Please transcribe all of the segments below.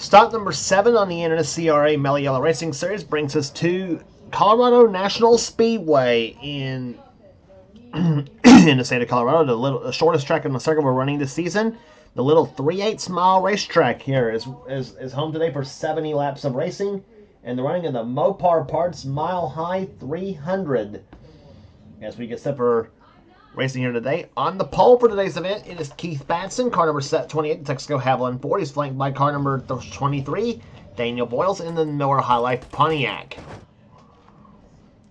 Stop number 7 on the NNSCRA Mello Yello Racing Series brings us to Colorado National Speedway in in the state of Colorado, the shortest track in the circuit we're running this season. The little 3/8 mile racetrack here is home today for 70 laps of racing, and the running of the Mopar Parts Mile High 300. As we get set for racing here today, on the pole for today's event, it is Keith Batson, car number 28, the Texaco Haviland Ford. He's flanked by car number 23, Daniel Boyles, in the Miller High Life Pontiac.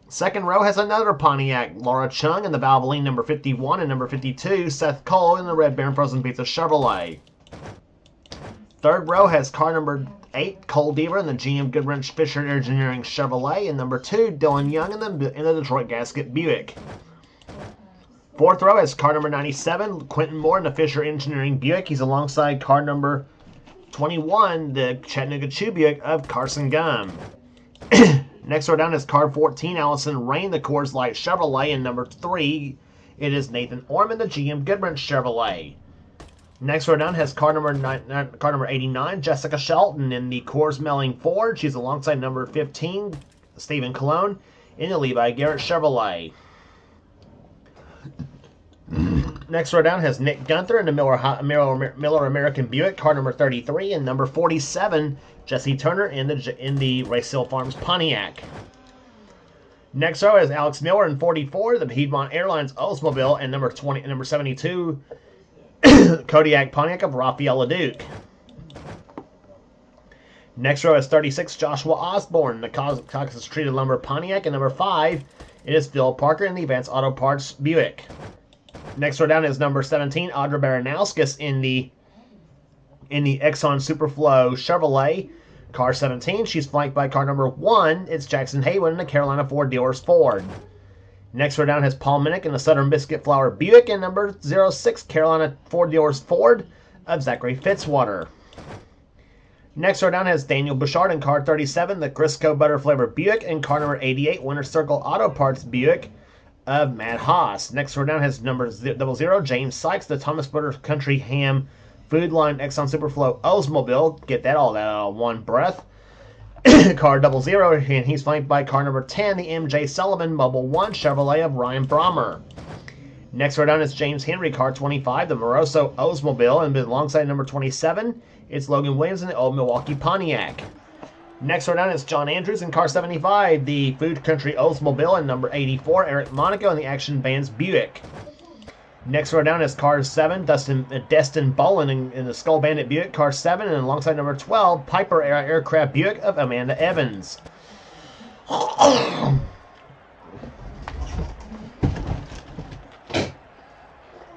Second row has another Pontiac, Laura Chung in the Valvoline number 51, and number 52, Seth Cole in the Red Baron Frozen Pizza Chevrolet. Third row has car number 8, Cole Deaver in the GM Goodwrench Fisher Engineering Chevrolet, and number 2, Dylan Young in the Detroit Gasket Buick. Fourth row has car number 97, Quentin Moore in the Fisher Engineering Buick. He's alongside car number 21, the Chattanooga Chew Buick of Carson Gum. Next row down is car 14, Allison Rain, the Coors Light Chevrolet, and number 3, it is Nathan Orman, the GM Goodwrench Chevrolet. Next row down has car number 89, Jessica Shelton in the Coors Melling Ford. She's alongside number 15, Stephen Colon in the Levi Garrett Chevrolet. Next row down has Nick Gunther in the Miller American Buick, car number 33, and number 47, Jesse Turner in the Race Hill Farms Pontiac. Next row is Alex Miller in 44, the Piedmont Airlines Oldsmobile, and number 72, Kodiak Pontiac of Raphael LeDuc. Next row is 36, Joshua Osborne, the Caucasus Treated Lumber Pontiac, and number 5, it is Phil Parker in the Advanced Auto Parts Buick. Next row down is number 17, Audra Baranowskis in the Exxon Superflow Chevrolet, car 17. She's flanked by car number 1. It's Jackson Haywood in the Carolina Ford Dealers Ford. Next row down has Paul Minnick in the Southern Biscuit Flour Buick, and number 06, Carolina Ford Dealers Ford of Zachary Fitzwater. Next row down has Daniel Bouchard in car 37, the Crisco Butter Flavor Buick, and car number 88, Winter Circle Auto Parts Buick of Matt Haas. Next row down has number 00, James Sykes, the Thomas Butter Country Ham Food Line Exxon Superflow Oldsmobile. Get that all out one breath. Car 00, and he's flanked by car number 10, the MJ Sullivan Mobile 1 Chevrolet of Ryan Brommer. Next row down is James Henry, car 25, the Moroso Oldsmobile, and alongside number 27, it's Logan Williams in the Old Milwaukee Pontiac. Next row down is John Andrews in car 75, the Food Country Oldsmobile, and number 84, Eric Monaco in the Action Vans Buick. Next row down is car 7, Destin Bolin in the Skull Bandit Buick, car 7, and alongside number 12, Piper Aircraft Buick of Amanda Evans.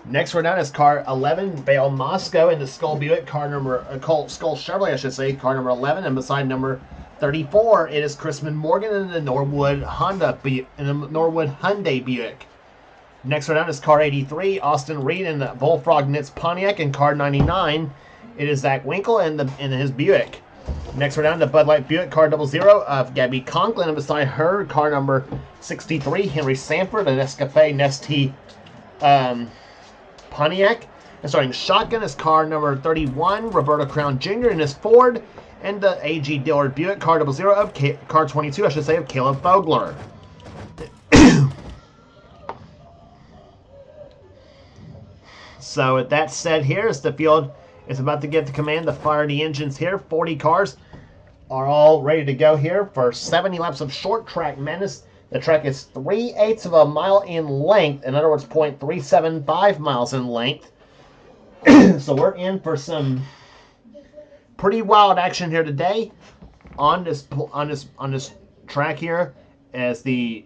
Next row down is car 11, Vale Moscow in the Skull Buick, Skull Chevrolet, I should say, car number 11, and beside number 34, it is Chrisman Morgan in the Norwood Hyundai Buick. Next row down is car 83, Austin Reed in the Bullfrog Knits Pontiac, and car 99, it is Zach Winkle in his Buick. Next row down to Bud Light Buick, car 00 of Gabby Conklin, and beside her, car number 63, Henry Sanford, an Escapade Nestea Pontiac. And starting shotgun is car number 31, Roberto Crown Jr. in his Ford, and the A.G. Dillard Buick, car 00 of car 22, I should say, of Caleb Fogler. So with that said, here is the field is about to get the command to fire the engines here. 40 cars are all ready to go here for 70 laps of short track madness. The track is 3/8 of a mile in length. In other words, 0.375 miles in length. So we're in for some pretty wild action here today on this track here. I have to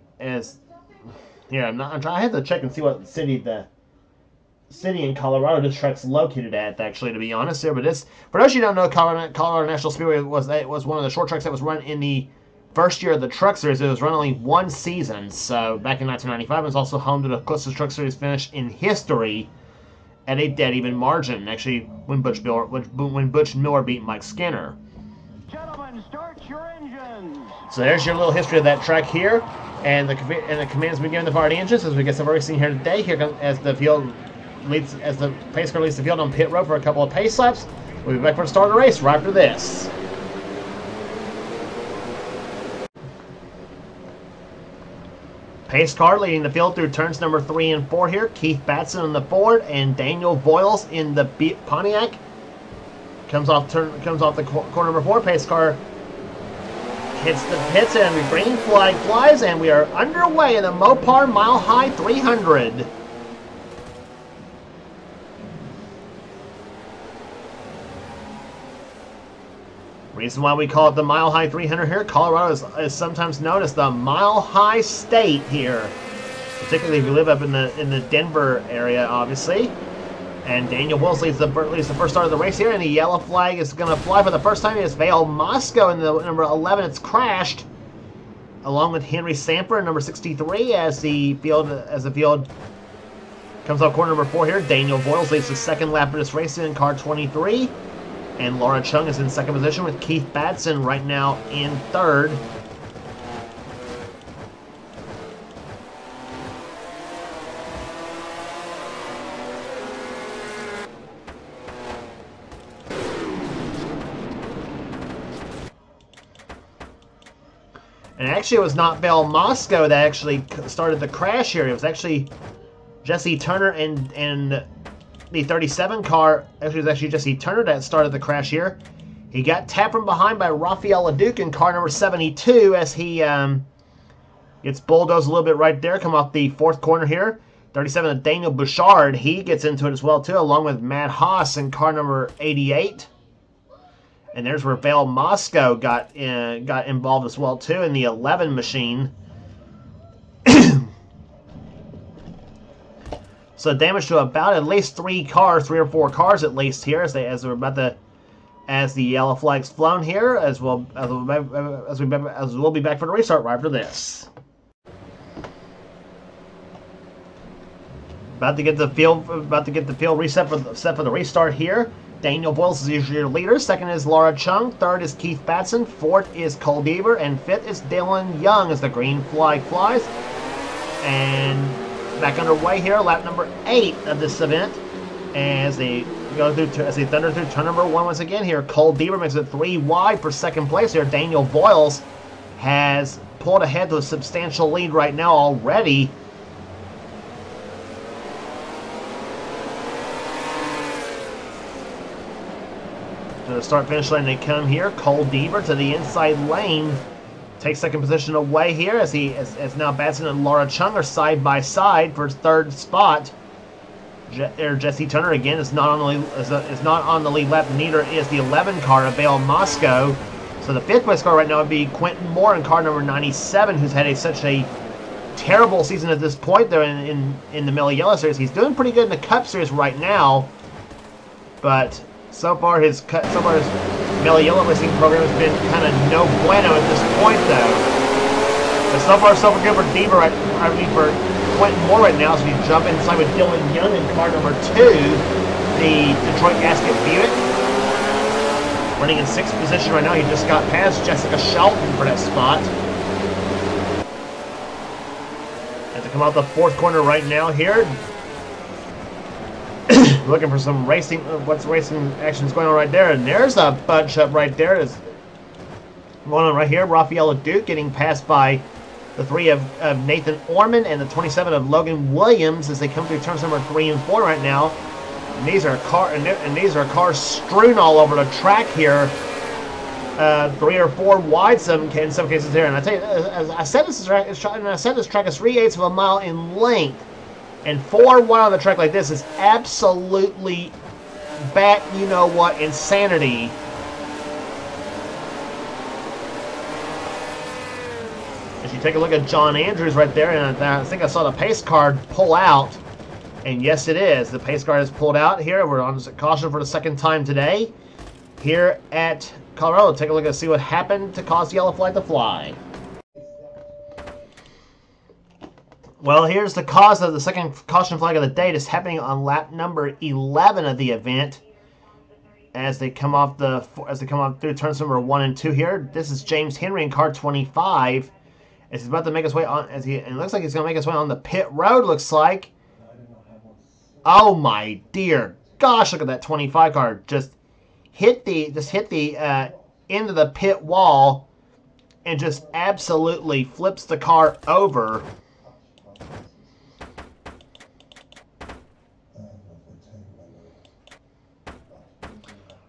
check and see what city in Colorado this track's located at, actually, to be honest here. But for those of you who don't know, Colorado National Speedway was one of the short tracks that was run in the first year of the Truck Series. It was run only one season, so back in 1995, it was also home to the closest Truck Series finish in history at a dead-even margin, actually, when Butch Miller beat Mike Skinner. Gentlemen, start your engines. So there's your little history of that track here, and the commands been given to fire the engines as we get some racing here today. Here comes as the pace car leads the field on pit road for a couple of pace laps. We'll be back for the start of the race right after this. Pace car leading the field through turns number 3 and 4 here. Keith Batson in the Ford and Daniel Voiles in the Pontiac. Comes off the corner number 4. Pace car hits the pits and the green flag flies, and we are underway in the Mopar Mile High 300. Reason why we call it the Mile High 300 here, Colorado is sometimes known as the Mile High State here, particularly if you live up in the Denver area, obviously. And Daniel Wills leads the first start of the race here, and the yellow flag is going to fly for the first time. It's Vail Moscow in the number 11. It's crashed, along with Henry Samper in number 63 as the field comes off corner number 4 here. Daniel Voiles leads the second lap of this race in car 23. And Laura Chung is in second position with Keith Batson right now in third. And actually, it was not Vail Moscow that actually started the crash here. It was actually Jesse Turner and the 37 car. Actually, it was actually Jesse Turner that started the crash here. He got tapped from behind by Rafael Leduc in car number 72 as he gets bulldozed a little bit right there. Come off the fourth corner here. 37 of Daniel Bouchard. He gets into it as well, too, along with Matt Haas in car number 88. And there's where Vail Moscow got involved as well, too, in the 11 machine. So damage to about at least 3 or 4 cars at least here as the yellow flag's flown here, as we'll be back for the restart right after this. About to get the field reset for the restart here. Daniel Voiles is usually your leader. Second is Laura Chung. Third is Keith Batson. Fourth is Cole Deaver, and fifth is Dylan Young as the green flag flies. And back underway here, lap number 8 of this event, as they thunder through turn number 1 once again here. Cole Deaver makes it 3 wide for second place here. Daniel Voiles has pulled ahead to a substantial lead right now already. To the start-finish line they come here. Cole Deaver to the inside lane. Takes second position away here as now Batson and Laura Chung are side by side for third spot. Jesse Turner again is not on the lead lap. Neither is the 11 car of Vail Moscow. So the 5th place car right now would be Quentin Moore in car number 97, who's had such a terrible season at this point there in the Mello Yello series. He's doing pretty good in the Cup series right now, but so far his Mello Yello racing program has been kind of no bueno at this point, though. But so far, so good for Deaver. For Quentin Moore right now, so you jump inside with Dylan Young in car number 2, the Detroit Gasket Buick. Running in 6th position right now. He just got past Jessica Shelton for that spot. As they come out the 4th corner right now here. Looking for some racing, what's racing actions going on right there, and there's a bunch up right there. Is going on right here. Rafael Leduc getting passed by the 3 of Nathan Orman and the 27 of Logan Williams as they come through turns number 3 and 4 right now. And these are cars strewn all over the track here, 3 or 4 wide in some cases here. And I tell you, as I said, this track is 3/8 of a mile in length. And 4 wide on the track like this is absolutely bat-you-know-what insanity. As you take a look at John Andrews right there, and I think I saw the pace card pull out. And yes, it is. The pace card is pulled out here. We're on caution for the 2nd time today here at Colorado. Take a look and see what happened to cause the yellow flag to fly. Well, here's the cause of the second caution flag of the day. It's happening on lap number 11 of the event. As they come off through turns number 1 and 2 here. This is James Henry in car 25. As he's about to make his way on, it looks like he's going to make his way on the pit road. Looks like. Oh my dear gosh! Look at that 25 car just hit the end of the pit wall and just absolutely flips the car over.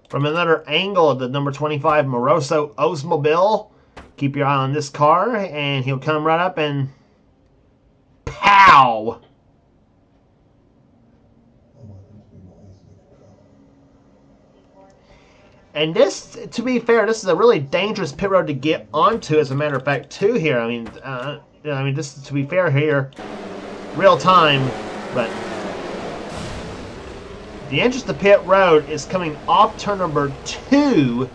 From another angle of the number 25 Moroso Oldsmobile, keep your eye on this car, and he'll come right up and pow! And this, to be fair, this is a really dangerous pit road to get onto, as a matter of fact, too, here. I mean, this is, to be fair here, real time, but the entrance to pit road is coming off turn number 2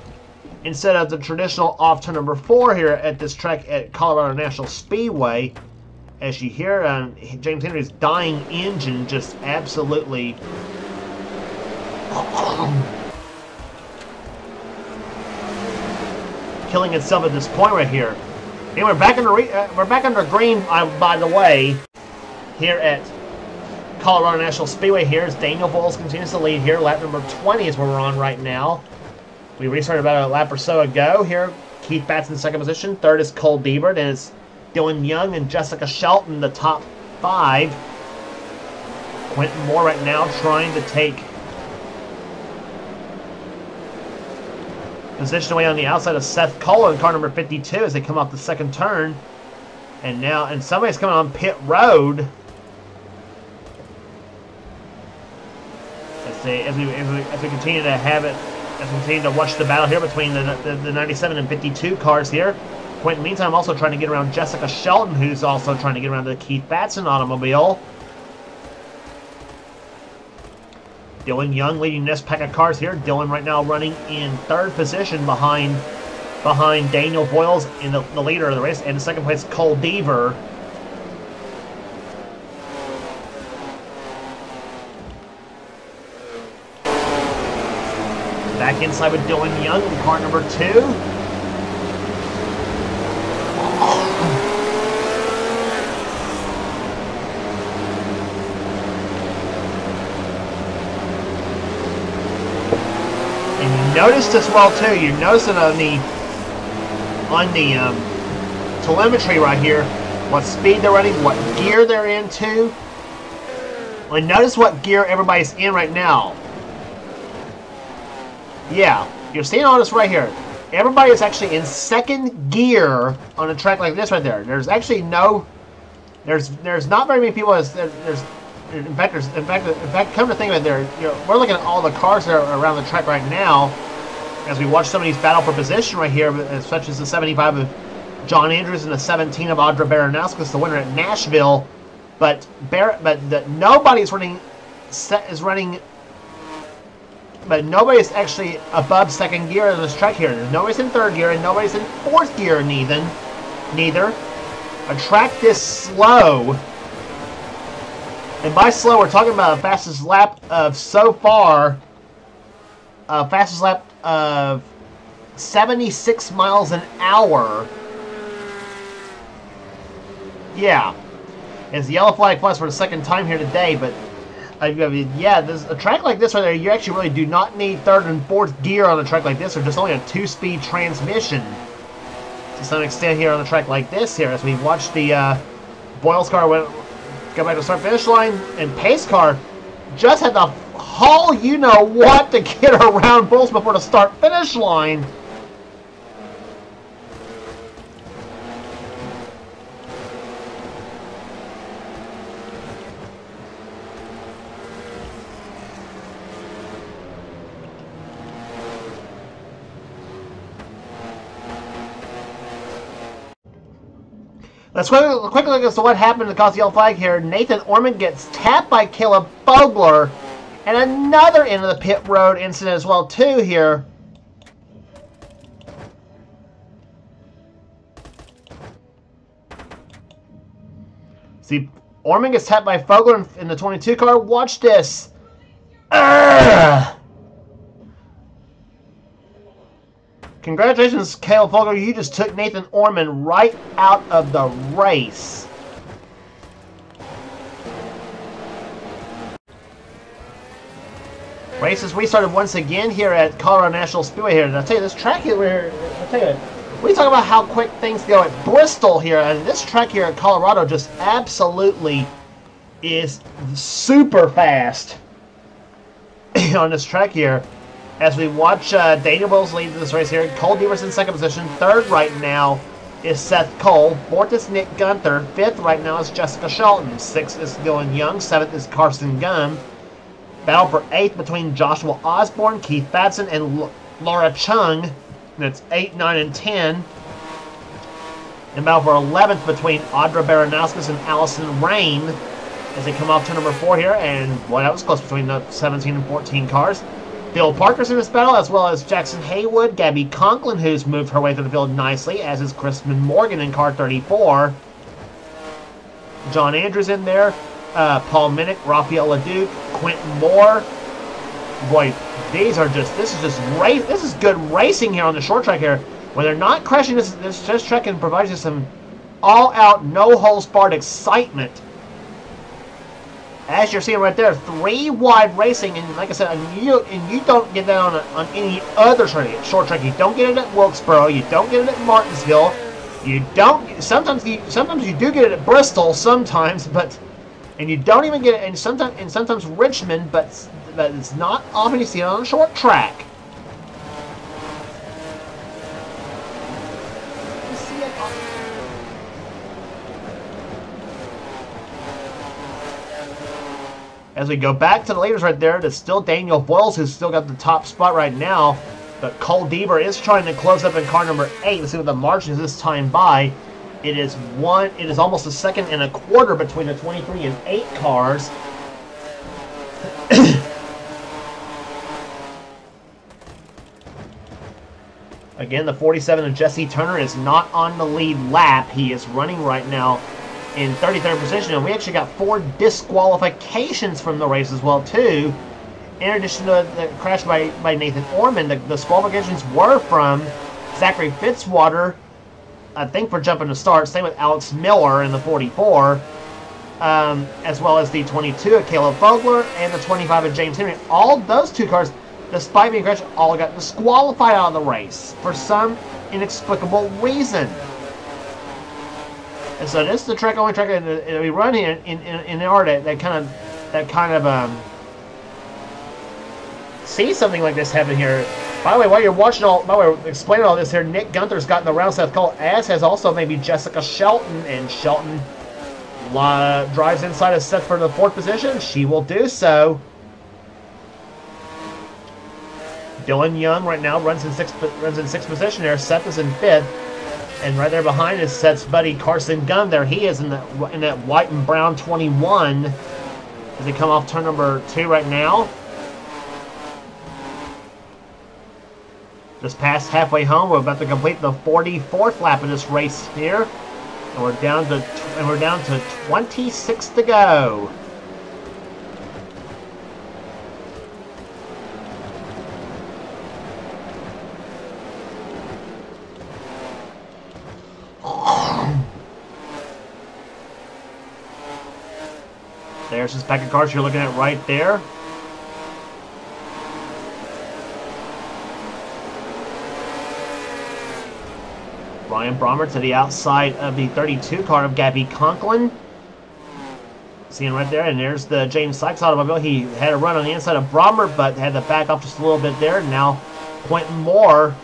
instead of the traditional off turn number 4 here at this track at Colorado National Speedway. As you hear, James Henry's dying engine just absolutely killing itself at this point right here. And we're back under green, by the way, here at Colorado National Speedway. Here as Daniel Voles continues to lead here. Lap number 20 is where we're on right now. We restarted about a lap or so ago. Here, Keith Batts in second position. Third is Cole Deibert, and it's Dylan Young and Jessica Shelton, the top 5. Quentin Moore right now trying to take position away on the outside of Seth Cole in car number 52 as they come off the second turn. And somebody's coming on pit road. As we continue to have it, as we continue to watch the battle here between the 97 and 52 cars here. Quentin, meantime, also trying to get around Jessica Shelton, who's also trying to get around the Keith Batson automobile. Dylan Young leading this pack of cars here. Dylan right now running in third position behind Daniel Voiles in the leader of the race, and in second place Cole Deibert. Back inside with Dylan Young in car number 2. And you noticed as well too, you noticed it on the telemetry right here, what speed they're running, what gear they're into. And notice what gear everybody's in right now. Yeah, you're seeing all this right here. Everybody is actually in second gear on a track like this right there. There's actually no, there's not very many people. In fact, come to think of it, we're looking at all the cars that are around the track right now as we watch some of these battle for position right here, such as the 75 of John Andrews and the 17 of Audra Baranowskis, the winner at Nashville. But nobody's running. But nobody's actually above second gear in this track here. There's nobody's in third gear and nobody's in fourth gear neither. A track this slow, and by slow we're talking about the fastest lap of so far, fastest lap of 76 miles an hour. Yeah, it's the Yellow Flag Plus for the second time here today, but yeah, there's a track like this right there, you actually really do not need third and fourth gear on a track like this, or just only a 2-speed transmission to some extent here on a track like this here, as we watch the Boyles car go back to start-finish line, and Pace car just had to haul you-know-what to get around Bulls before the start-finish line. Let's quickly look as to what happened to cause the yellow flag here. Nathan Orman gets tapped by Caleb Fogler, and another end of the pit road incident as well too here. See, Orman gets tapped by Fogler in the 22 car. Watch this. Urgh! Congratulations, Caleb Fogler. You just took Nathan Orman right out of the race. Races restarted once again here at Colorado National Speedway here. And I'll tell you, this track here, we talk about how quick things go at Bristol here, and this track here at Colorado just absolutely is super fast on this track here. As we watch Daniel Wills lead this race here, Cole Deaver's in second position. Third right now is Seth Cole. Fourth is Nick Gunther. Fifth right now is Jessica Shelton. Sixth is Dylan Young. Seventh is Carson Gunn. Battle for 8th between Joshua Osborne, Keith Batson, and Laura Chung. That's 8, 9, and 10. And battle for 11th between Audra Baranowskis and Allison Rain as they come off to number 4 here. And, boy, that was close between the 17 and 14 cars. Phil Parker's in this battle, as well as Jackson Haywood, Gabby Conklin, who's moved her way through the field nicely, as is Crispin Morgan in car 34. John Andrews in there. Paul Minnick, Raphael LeDuc, Quentin Moore. Boy, this is good racing here on the short track here. When they're not crashing, this track can provide you some all-out, no-holds-barred excitement. As you're seeing right there, 3 wide racing, and like I said, and you don't get that on any other short track. You don't get it at Wilkesboro. You don't get it at Martinsville. You don't. Sometimes you do get it at Bristol. Sometimes, but. And you don't even get it, and sometimes Richmond, but it's not often you see it on a short track. You see it as we go back to the leaders right there, it's still Daniel Boyles who's still got the top spot right now, but Cole Deaver is trying to close up in car number 8. Let's see what the margin is this time by. It is almost a second and a quarter between the 23 and 8 cars. Again, the 47 of Jesse Turner is not on the lead lap. He is running right now in 33rd position, and we actually got 4 disqualifications from the race as well, too. In addition to the crash by Nathan Orman, the disqualifications were from Zachary Fitzwater, I think, for jumping to start. Same with Alex Miller in the 44, as well as the 22 of Caleb Fogler and the 25 of James Henry. All those 2 cars, despite being crashed, all got disqualified out of the race for some inexplicable reason. And so this is the only track that we run here in order that kind of see something like this happen here. By the way, while we're explaining all this here, Nick Gunther's gotten the round Seth Cole, as has also maybe Jessica Shelton, and Shelton drives inside of Seth for the 4th position. She will do so. Dylan Young right now runs in 6th position there. Seth is in 5th, and right there behind is Seth's buddy Carson Gunn. There he is in that white and brown 21 as they come off turn number 2 right now. Just past halfway home, we're about to complete the 44th lap of this race here, and we're down to 26 to go. There's his pack of cars you're looking at right there. Ryan Brommer to the outside of the 32 car of Gabby Conklin. Seeing right there, and there's the James Sykes automobile. He had a run on the inside of Brommer, but had to back off just a little bit there. Now Quentin Moore,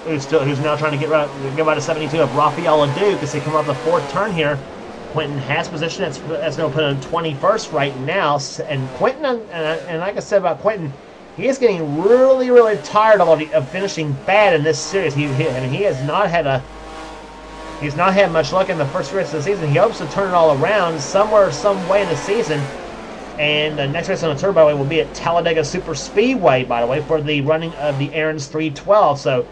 who's now trying to get by the 72 of Raphael LeDuc as they come off the 4th turn here. Quentin has position. That's going to put him 21st right now. And Quentin, and like I said about Quentin, he is getting really, really tired of finishing bad in this series. He's not had much luck in the first race of the season. He hopes to turn it all around somewhere, some way in the season. And the next race on the tour, by the way, will be at Talladega Super Speedway, by the way, for the running of the Aaron's 312. So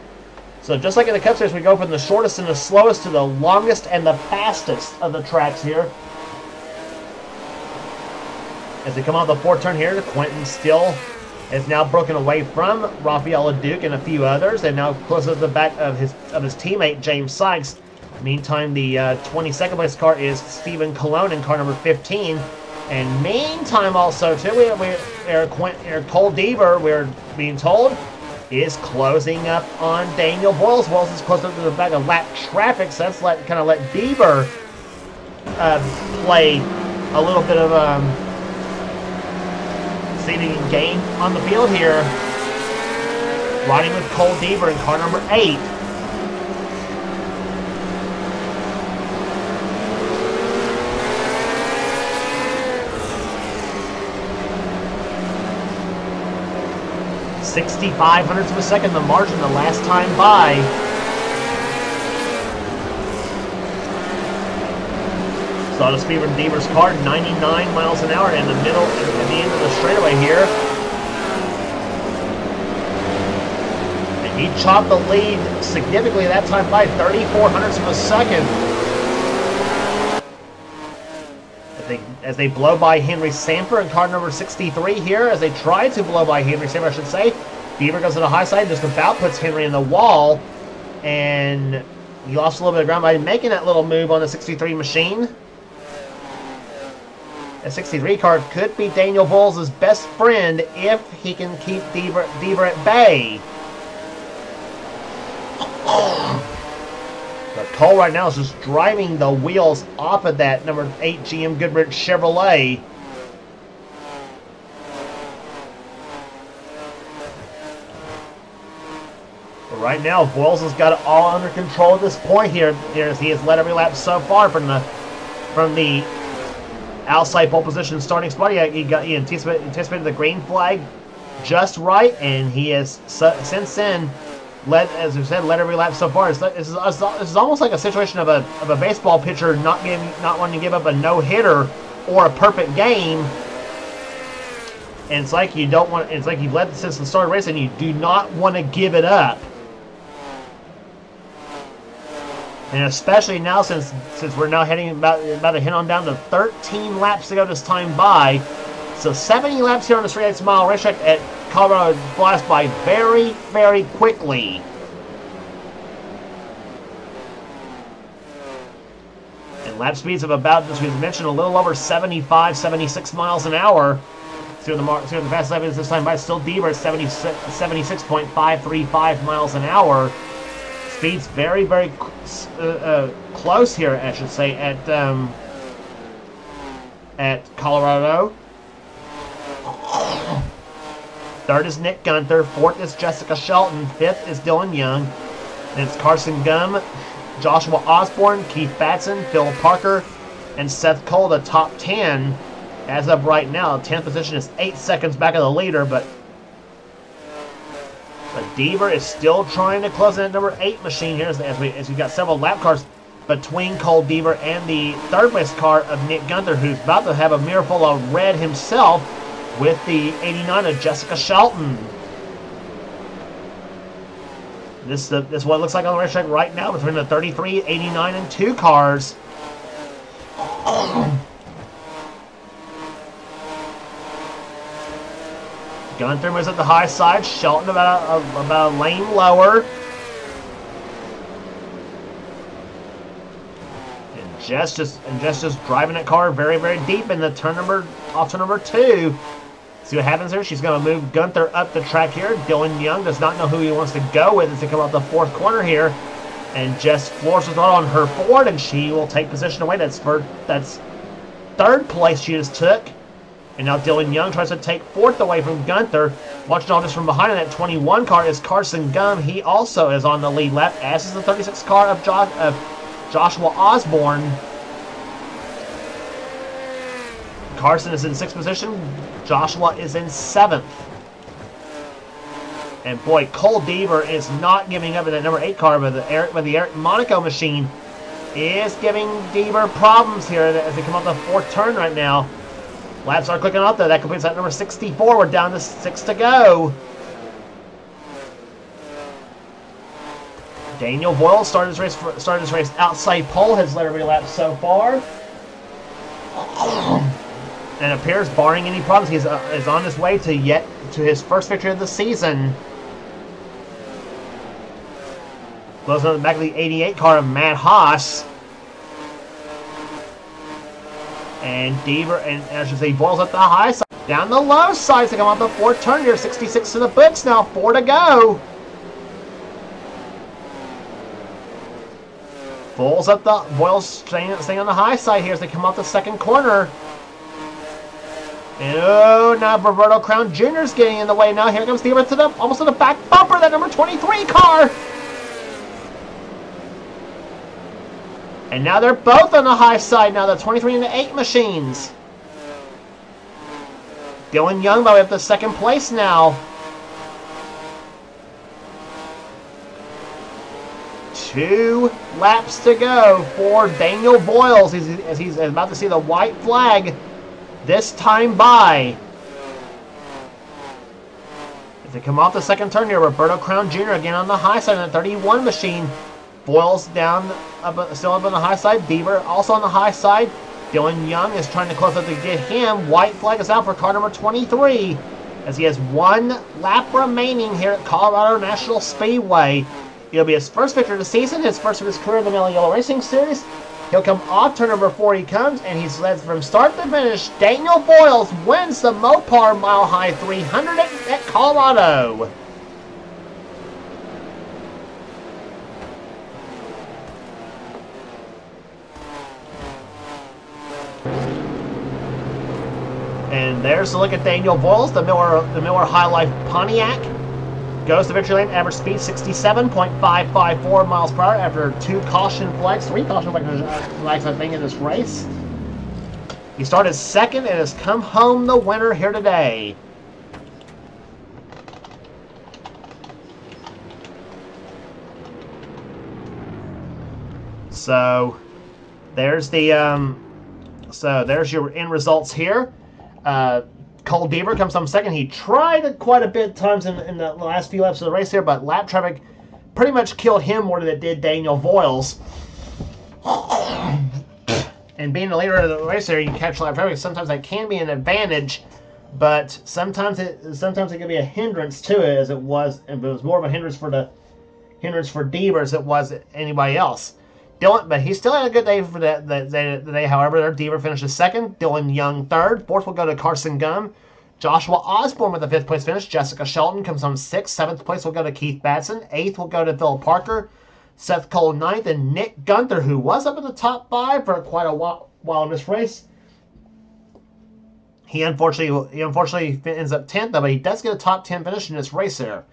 just like in the Cup Series, we go from the shortest and the slowest to the longest and the fastest of the tracks here. As they come out the 4th turn here, Quentin still is now broken away from Raphael LeDuc and a few others, and now close to the back of his teammate James Sykes. Meantime, the 22nd place car is Stephen Colon in car number 15, And meantime, also too, Cole Deaver, we're being told, is closing up on Daniel Boyles. Boyles is close up to the back of lap traffic, so that's kind of let Deaver play a little bit of seating game on the field here. Riding with Cole Deaver in car number 8. .65 of a second, the margin the last time by. Saw the speed from Deaver's car, 99 miles an hour in the middle, at the end of the straightaway here. And he chopped the lead significantly that time by 34 of a second. As they blow by Henry Samper in car number 63 here, as they try to blow by Henry Samper, I should say. Deaver goes to the high side, just about puts Henry in the wall, and he lost a little bit of ground by making that little move on the 63 machine. A 63 car could be Daniel Boyles' best friend if he can keep Deaver at bay. But Cole right now is just driving the wheels off of that number 8 GM Goodrich Chevrolet. But right now, Boyles has got it all under control at this point here. As he has led every lap so far from the outside pole position starting spot. He anticipated the green flag just right, and he has since then led every lap so far. This is almost like a situation of a baseball pitcher not wanting to give up a no-hitter or a perfect game. And it's like you don't want. It's like you've led since the start of the race, and you do not want to give it up. And especially now, since we're now heading about to hit on down to 13 laps to go this time by. So 70 laps here on the 3/8 mile racetrack at Colorado blast by very, very quickly. And lap speeds of about, as we mentioned, a little over 75, 76 miles an hour. See what the fastest lap is this time by. Still Deaver at 76.535 miles an hour. Speeds very, very close here, I should say, at Colorado. Third is Nick Gunther. Fourth is Jessica Shelton. Fifth is Dylan Young. And it's Carson Gum, Joshua Osborne, Keith Batson, Phil Parker, and Seth Cole, the top 10. As of right now, 10th position is 8 seconds back of the leader, but Deaver is still trying to close in at number 8 machine here, as we've got several lap cars between Cole Deaver and the third place car of Nick Gunther, who's about to have a mirror full of red himself with the 89 of Jessica Shelton. This is what it looks like on the racetrack right now between the 33, 89, and 2 cars. Gunther was at the high side, Shelton about a lane lower. And Jess just driving that car very, very deep in the off turn number 2. See what happens here. She's going to move Gunther up the track here. Dylan Young does not know who he wants to go with as they come out the 4th corner here. And Jess floors the throttle on her Ford, and she will take position away. That's 3rd place she just took. And now Dylan Young tries to take 4th away from Gunther. Watching all this from behind in that 21 car is Carson Gum. He also is on the lead lap, as is the 36 car of Joshua Osborne. Carson is in 6th position. Joshua is in 7th. And boy, Cole Deaver is not giving up in that number 8 car, but the Eric Monaco machine is giving Deaver problems here as they come up the 4th turn right now. Laps are clicking up there. That completes that number 64. We're down to 6 to go. Daniel Boyles started this race outside pole. Has led every lap so far. And appears, barring any problems, he is on his way to his first victory of the season. Closing on the back of the 88 car of Matt Haas. And Deaver, and as you say, Boyles at the high side. Down the low side to come off the fourth turn here. 66 to the books now. 4 to go. Boyles up the Boyles staying on the high side here as they come off the second corner. And oh, now Roberto Crown Jr. is getting in the way now. Here comes Deaver to the almost to the back bumper. That number 23 car. And now they're both on the high side now, the 23 and the 8 machines. Dylan Young by way up to second place now. 2 laps to go for Daniel Boyles as he's about to see the white flag this time by. As they come off the second turn here, Roberto Crown Jr. again on the high side in the 31 machine. Boyles down, still up on the high side. Deaver also on the high side. Dylan Young is trying to close up to get him. White flag is out for car number 23 as he has 1 lap remaining here at Colorado National Speedway. It'll be his first victory of the season, his first of his career in the Mello Yello Racing Series. He'll come off turn number 4 he comes, and he's led from start to finish. Daniel Boyles wins the Mopar Mile High 300 at Colorado. And there's a look at Daniel Boyles, the Miller High Life Pontiac. Goes to victory lane, average speed 67.554 miles per hour after 3 caution flags, I think, in this race. He started second and has come home the winner here today. So there's the there's your end results here. Cole Deaver comes home second. He tried quite a bit of times in the last few laps of the race here, but lap traffic pretty much killed him more than it did Daniel Boyles. And being the leader of the race here, you can catch lap traffic. Sometimes that can be an advantage, but sometimes it can be a hindrance to it, as it was. And it was more of a hindrance for Deaver as it was anybody else. Dylan, but he still had a good day for the day. However, Deaver finishes second. Dylan Young third. Fourth will go to Carson Gum. Joshua Osborne with a 5th place finish. Jessica Shelton comes home 6th. 7th place will go to Keith Batson. 8th will go to Phil Parker. Seth Cole 9th. And Nick Gunther, who was up in the top 5 for quite a while in this race. He unfortunately ends up 10th, though, but he does get a top 10 finish in this race here.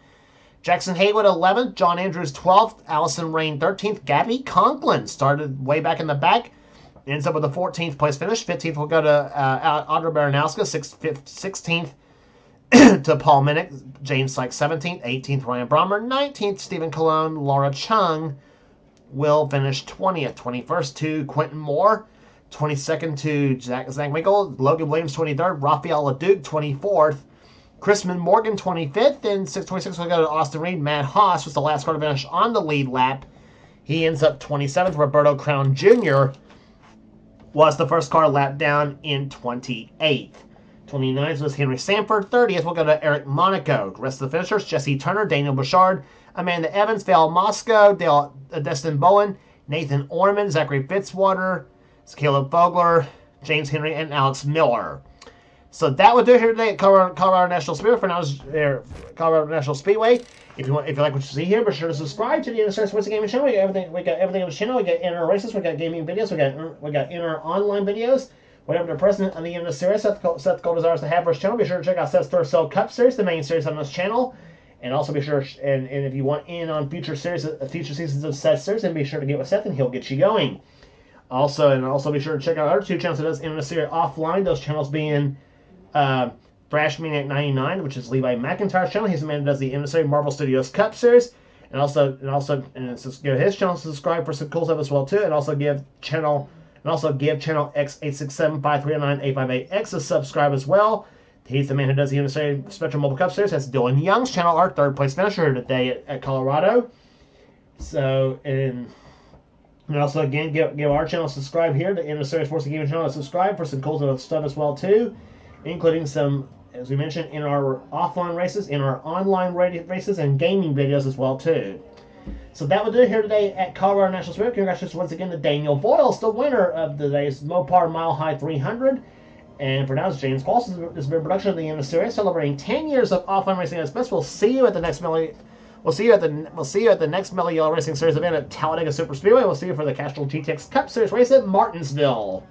Jackson Haywood 11th, John Andrews 12th, Allison Rain 13th, Gabby Conklin started way back in the back, ends up with a 14th place finish. 15th will go to Audra Baranowska, 16th to Paul Minnick, James Sykes 17th, 18th Ryan Brommer, 19th Stephen Cologne, Laura Chung will finish 20th, 21st to Quentin Moore, 22nd to Zach Winkle, Logan Williams 23rd, Raphael LeDuc 24th, Chrisman Morgan 25th, and 26th will go to Austin Reed. Matt Haas was the last car to finish on the lead lap. He ends up 27th. Roberto Crown Jr. was the first car lap down in 28th. 29th was Henry Sanford. 30th will go to Eric Monaco. The rest of the finishers, Jesse Turner, Daniel Bouchard, Amanda Evans, Val Moscow, Destin Bowen, Nathan Orman, Zachary Fitzwater, Caleb Vogler, James Henry, and Alex Miller. So that would do it here today at Colorado National Speedway. For now, Colorado National Speedway. If you like what you see here, be sure to subscribe to the NNSCRA Sports Gaming Channel. We got everything on the channel. We got inner races. We got gaming videos. We got inner online videos. Whatever the president of the NNSCRA, Seth Cole, desires to have for his channel, be sure to check out Seth's Third Cell Cup Series, the main series on this channel. And also be sure, and if you want in on future seasons of Seth's series, then be sure to get with Seth, and he'll get you going. Also be sure to check out our 2 channels that does NNSCRA offline. Those channels being Brash Maniac 99, which is Levi McIntyre's channel. He's the man who does the NNSCRA Marvel Studios Cup Series, and also give his channel subscribe for some cool stuff as well too, and also give channel X8675398588X a subscribe as well. He's the man who does the NNSCRA Spectrum Mobile Cup Series. That's Dylan Young's channel, our 3rd place finisher today at Colorado. So and also again give our channel a subscribe here to NNSCRA Sports Gaming Channel a subscribe for some cool stuff as well too, including some, as we mentioned, in our offline races, in our online races, and gaming videos as well too. So that will do it here today at Colorado National Speedway. Congratulations once again to Daniel Voiles, the winner of today's Mopar Mile High 300. And for now, it's James Qualls. This has been a production of the NNSCRA, celebrating 10 years of offline racing at its best. We'll see you at the next Mello. We'll see you at the next Mello Yello Racing Series event at Talladega Super Speedway. We'll see you for the Castrol GTX Cup Series race at Martinsville.